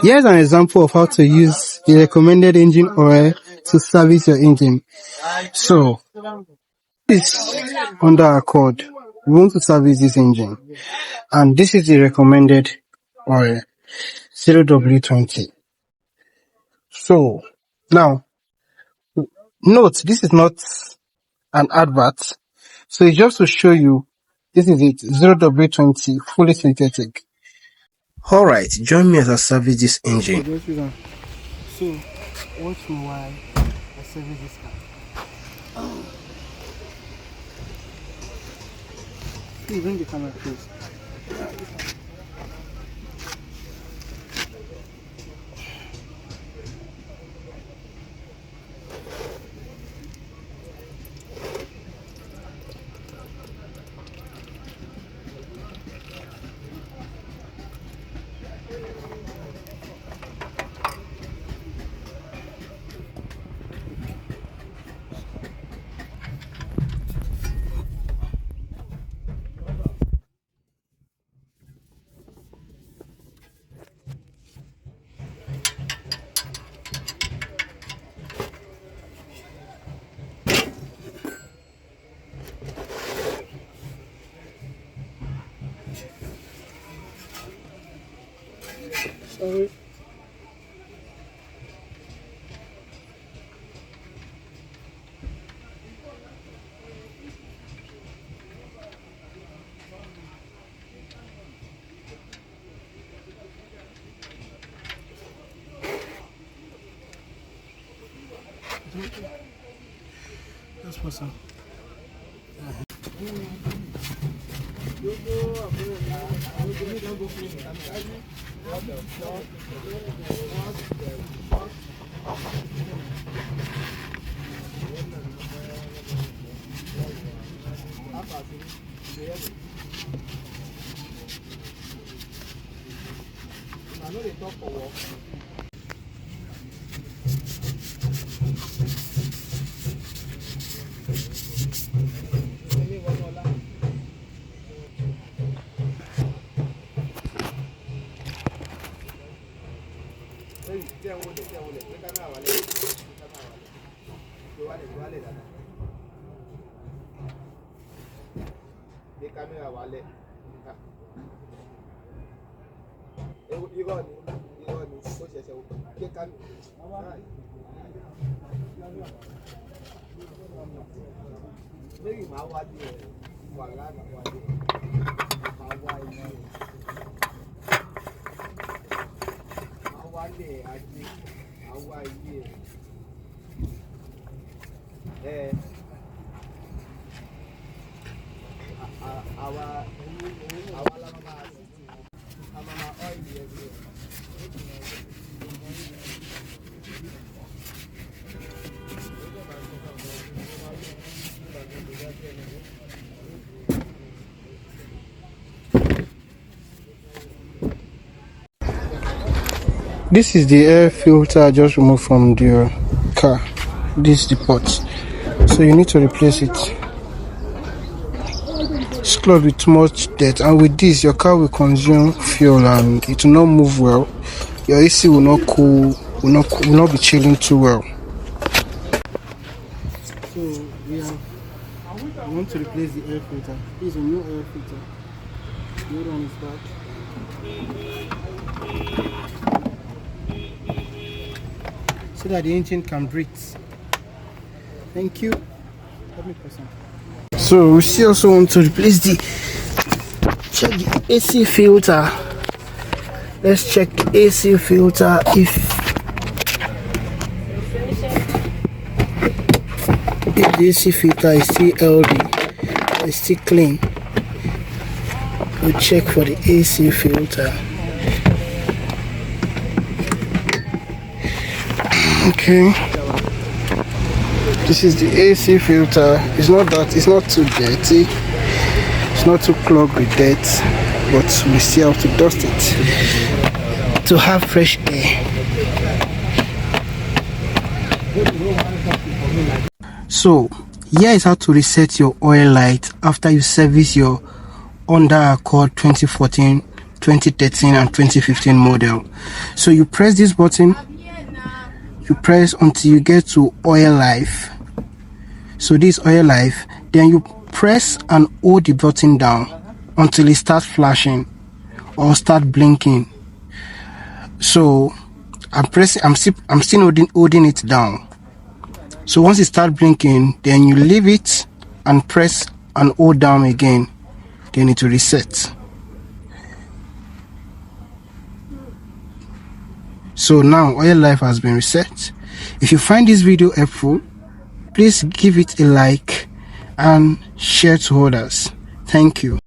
Here's an example of how to use the recommended engine oil to service your engine. So, this under Accord, we want to service this engine, and this is the recommended oil, 0W20. So, now, note, this is not an advert, so it's just to show you, this is it, 0W20, fully synthetic. Alright, join me as I service this engine. So, watch me while I service this car. Please bring the camera, please. Sorry. That's what's up. This is the air filter I just removed from the car. This is the port. So you need to replace it. It's clogged with much dirt, and with this your car will consume fuel and it will not move well. Your AC will not cool, will not be chilling too well. So we want to replace the air filter. This is a new air filter. The other one is bad. So that the engine can breathe. Thank you. Let me press on. So we still also want to replace check the AC filter. Let's check the AC filter if the AC filter is still healthy, it's still clean. We'll check for the AC filter. Okay, this is the AC filter. It's not too dirty, it's not too clogged with dirt, but we still have to dust it to have fresh air. So here is how to reset your oil light after you service your Honda Accord 2014 2013 and 2015 model. So you press this button, you press until you get to oil life. So this oil life, then you press and hold the button down until it starts flashing or start blinking. So I'm still holding it down. So once it starts blinking, then you leave it and press and hold down again, then it will reset. So now oil life has been reset. If you find this video helpful, please give it a like and share to others. Thank you.